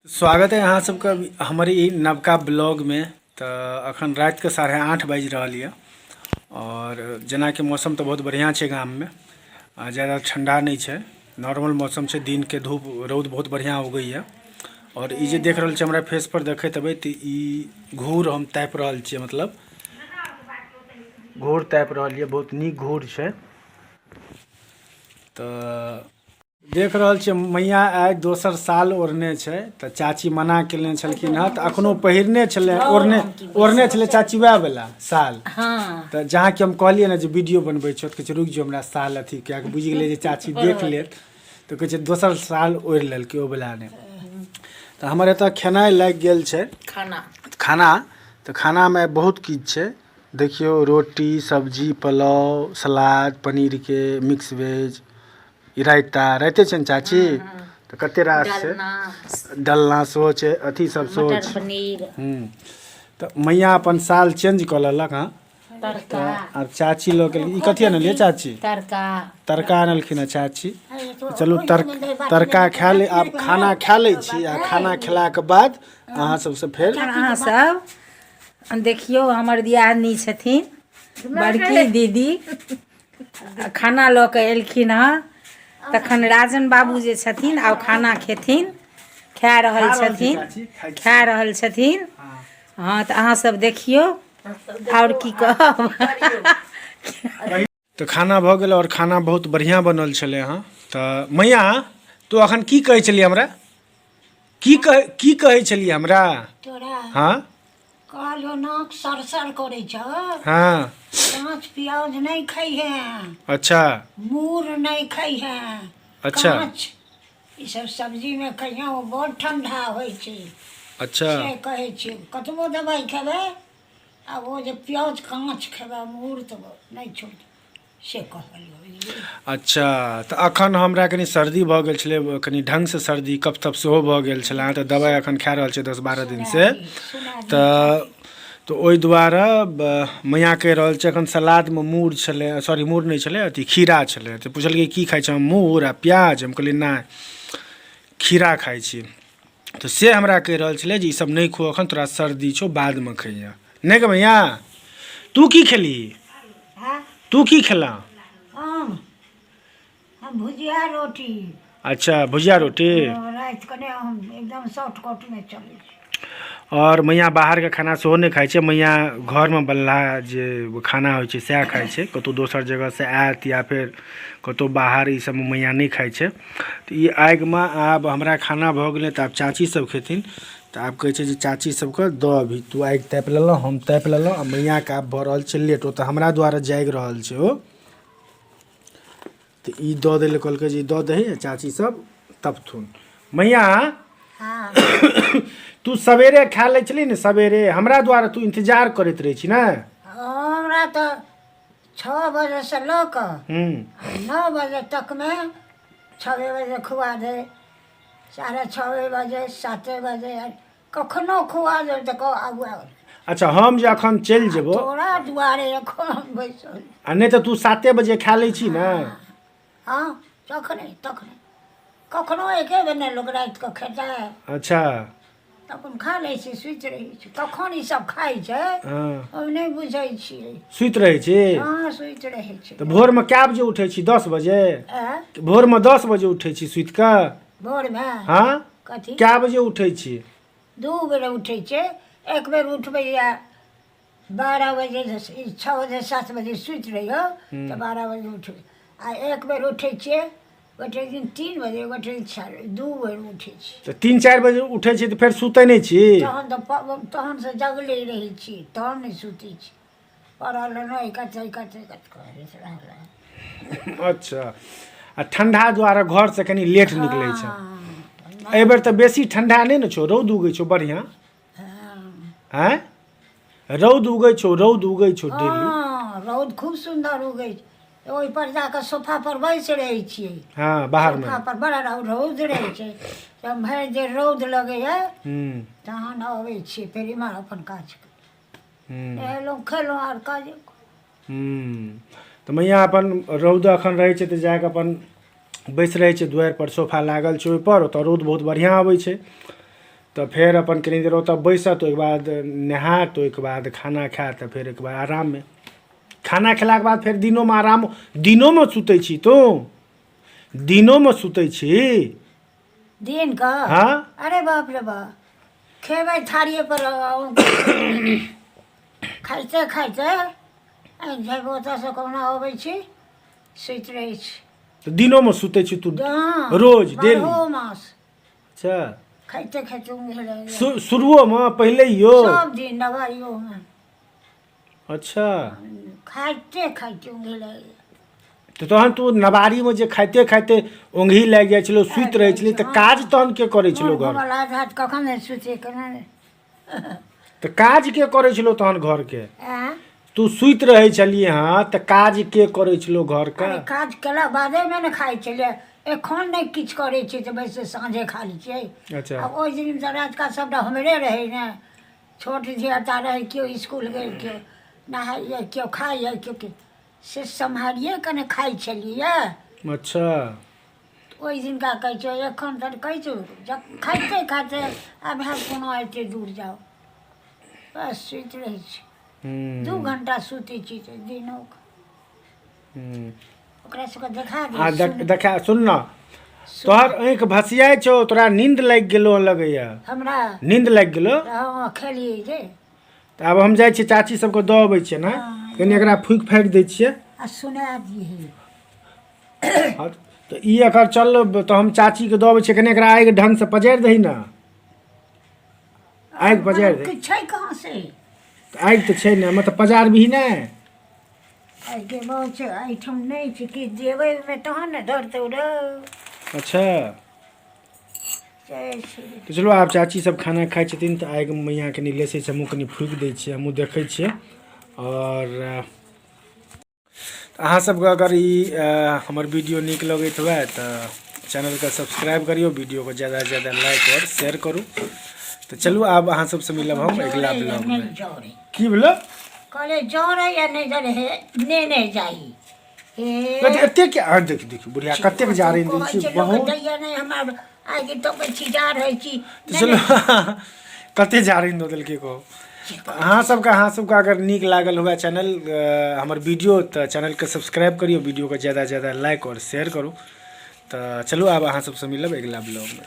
स्वागत है अहाँ सबका हमारे ई नवका ब्लॉग में। तो अखन रात के 8:30 बाजि रहल यऽ और जेना कि मौसम तो बहुत बढ़िया है गाम में, ज़्यादा ठंडा नहीं है, नॉर्मल मौसम है। दिन के धूप रौद बहुत बढ़िया उगैए और ई जे देख रहल छी हमरा फेस पर देखैत हेबै तो ई घूर हम तापि रहल छी, मतलब घूर तापि रहल यऽ, बहुत नीक घूर है। तो देख रहल छी मैया आइ दोसर साल ओढ़ने छै, तो चाची मना केने छलखिन हँ, तो अखनो पहिरने छलै, ओढ़ने छलै चाची वएह वाला साल। हाँ तो जहाँ कि हम कहलिए ना जो वीडियो बनबै छौ, तो रुक जो हमरा साल अथी क्या बुझ गेलै जे चाची देख लेत, तो कहै छै दोसर साल ओढ़ लेलकै ओ वाला ने। तो हमर एतऽ खेनाइ लागि गेल छै, खाना तो खाना में बहुत किछु छै। देखियो रोटी सब्जी पुलाव सलाद पनीर के मिक्स वेज रायता रायते छै ने चाची, तो कते रास छै, डलना सेहो छै, अथी सब सेहो छै, पनीर। तो मैया अपन साल चेंज कऽ लेलक हँ। तड़का अब चाची लोग ई कथी आनलिए चाची? तड़का आनलखिन है चाची। चलू तड़का खा ले, आब खाना खा लै छी आ खाना खेलाके बाद अहाँ सबसे फेर अहाँ सब देखियो हमर दियादनी छथिन बड़की दीदी, खाना लऽ के एलखिन हँ। तखन राजन बाबू जे छथिन आब खाना खेथिन, खा रहल छथिन। हाँ तो अहाँ सब देखियो और की कहब। तो खाना भऽ गेल और खाना बहुत बढ़िया बनल छलै हँ। तो मैया तू अखन की कहै छलिए हमरा, की कहै छलिए हमरा? हाँ कहलियो नाक सरसर करे छ। हाँ कांच प्याज नहीं खाई है। अच्छा मूर नहीं खाई है। अच्छा कांच ई सब सब्जी में कहिया वो बहुत ठंडा होय छै। अच्छा से कहे छी कतबो दवाई खेबे आ वो जे प्याज कांच खेबे मूर तो नहीं छोड़ से कहलियो। अच्छा तो अखन हमरा कनी सर्दी भऽ गेल छलै, कनी ढंग से सर्दी कफ तफ सेहो भऽ गेल छलै, तो दवाई अखन खा रहल छै 10-12 दिन से। तो ओहि दुआरे मैया कहि रहल छै अखन सलाद में मूर छलै, सॉरी मूर नहीं छलै, अथी खीरा छलै। तो पूछल की खाइ छै? मूर आ प्याज। हम कहलिए ना खीरा खाइ छी। तो से हमरा कहि रहल छलै जे ई सब नहीं खो, अखन तोरा सर्दी छौ, बाद में खइया। नहीं गे मैया तू की खेली? तू की खेला? हम भुजिया रोटी। अच्छा भुजिया रोटी। रात कने हम एकदम शॉर्टकट में चले। और मैया बाहर के खाना सेहो नहीं खाइ छै, मैया घर में बनला जे खाना होइ छै सएह खाइ छै। कतौ दोसर जगह से आयत या फिर कतौ बाहर ई सब में मैया नहीं खाइ छै। तो ई आगि में आब हमरा खाना भऽ गेलै, तो आब चाची सब खेथिन। तो आब कहै छै जे चाची सबके दऽ अभी, तू आगि तापि लेलहुँ, हम तापि लेलहुँ, आ मैया के आब भऽ रहल छै लेट। ओ तो हमरा द्वारा जागि रहल छै ओ। तो ई दऽ दै लए कहलकै जे दऽ दही, चाची सब तबथुन। मैया हाँ तू सवेरे खा ले छली ने, सवेरे हमरा द्वारा तू इंतजार करैत रही छी ना। हमरा तो 6 बजे से लेकर 9 बजे तक में 6 बजे खुआ दे, 6:30 बजे 7 बजे कखनो खुआ दे तो कह आबू। अच्छा हम जे अखन चलि जेबो तोरा दुआरे एखन बैसल आ नहीं तो तू 7 बजे खा ले छी ना। हाँ तखने कखनो एके बेर लोग रात के खेता है। अच्छा अपन खा ले छी, सुति रही छी। कखन ई सब खाइ छै हम नहीं बुझै छियै। सुति रहे छी? हाँ सुति रहे छी। तो भोर में क्या बजे उठे छी? 10 बजे? भोर में 10 बजे उठे छी सुति के? भोर में हाँ कथी क्या बजे उठे छी? 2 बेर उठे छै। एक बेर उठबै या 12 बजे, 6 बजे 7 बजे सुति रहियो तो 12 बजे उठबै। आ एक बेर उठे छियै गोटे दिन 3 बजे, गोटे दिन 4, 2 बेर उठे छी। तो 3-4 बजे उठे छी तो फिर सुते नहीं छी? तहन से जगले रही छी, तहन नहीं सुती छी। पढ़ल नहीं कते अच्छा आ ठंडा द्वारा घर से कनी लेट निकले छै। एहि बेर तो बेसी ठंडा नहीं न छो, रौद उगै छो बढ़िया। हैं रौद उगै छो डेली। रौद खूब सुंदर उगै छै। ओहि पर जाकर सोफा पर बैस रहे छियै। हाँ बाहर में सोफा पर बड़ा रौद रहे छै। जब भरि जे रौद लगे है तहन अबै छियै फेर इमहर अपन काज एलहुँ खेलहुँ आर काज। तो मैया अपन रौद अखन रहे छै तो जाके अपन बैस रहे छै दुआर पर, सोफा लागल छै ओहि पर, तो रौद बहुत बढ़िया आबै छै। तो फिर अपन कनी देर ओतऽ बैसत, ओहिके बाद नहात, ओहिके बाद खाना खायत, तऽ फेर एक बार आराममे खाना खेलाके बाद फेर दिनोमे आराम। दिनोमे सुतै छी तू? दिनोमे सुतै छी? दिन का? हाँ। अरे बाप रे बाप, खेबै थारिए पर खाइते खाइते जब ओतऽसँ कहुना अबै छी सुति रहै छी। तऽ दिनोमे सुतै छी तू हाँ, रोज डेली? बारहो मास अच्छा, खाइते खाइते ऊँघै शुरुओमे पहिलहियो? सब दिन दवाइयोमे अच्छा, खाइते खाइते ऊँघै लगैए। तऽ तहन तू नवारीमे जे खाइते खाइते ओंघी लागि जाइ छलो, सुति रहै छली, तऽ काज तहन के करै छलो घर? कखन नहि सुते केना नहि। तऽ काज के करै छलो तहन घर के? आँय? तू सुति रहै छलिए हँ, तऽ काज के करै छलो घर का? अरे काज केला बादेमे ने खाइ छलियै, एखन नहि किछु करै छियै तऽ बैसे साँझे खा लै छियै। अच्छा, आ ओहि दिन तऽ रातिका सबटा हमरे रहै ने, छोट धियापुता रहै, केओ इसकुल गेल, केओ नहाइए, केओ खाइए, केओ से सम्हारिए कऽ ने खाइ छलियै। अच्छा, ओहि दिनका कहै छियौ, एखन तऽ कहै छियौ जब खाइते खाइते आब हैत कोना एतेक दूर जाउ, बस सुति रहै छी। 2 घंटा सुतै छी तऽ दिनो ओकरा सबके देखा आ दियौ। देखा सुन न, तोहर आँखि भसियाइ छौ, तोरा नींद लागि गेलो लगैया? हमरा नींद लागि गेलो? हाँ खेलियै जे। तऽ आब हम जाइ छियै, चाची सबके दऽ अबै छियै ने, कनि एकरा फूकि फाकि दै छियै। आ सुना दिए। हाँ, तऽ ई एकर चल, तऽ हम चाचीके दऽ अबै छियै, कनि एकरा आगि ढङ्गसँ पजारि दही ने, आगि पजारि दही। छै कहाँ से? आगि तऽ छै ने, मतलब पजारबिही ने? आगे बहुत छै, एहिठाम नहि छै कि देबै ओहिमे तहन ने धरतौ रे। अच्छा, जय श्री। तऽ चलो आब चाची सब खाना खाइ छथिन, तऽ आगि मैया कनि लेसै छै, हमहूँ कनि फूकि दै छियै, हमहूँ देखै छियै। और अहाँ सबके अगर ई हमर वीडियो नीक लगैत हुए तऽ चैनलके सब्सक्राइब करियो, वीडियोके ज़्यादा से ज़्यादा लाइक और शेयर करू। तो चलू आब अहाँ सबसे मिलब हम अगला ब्लॉग में। की बोलो? कहले जरे या नहीं जरे हे नहीं जाई हे कते एते के आ देख देख बुढ़िया कते के जा रही छी बहुत दैया नहीं हमर आगे तो के छी जा रहे छी। तो चलो कते जा रही दो दिल के को। तो अहाँ सबके अगर नीक लागल हुआ चैनल हमर वीडियो, तो चैनल के सब्सक्राइब करियो, वीडियो को ज़्यादा से ज़्यादा लाइक और शेयर करू। तो चलो आब अहाँ सबसे मिलब अगला ब्लॉग में।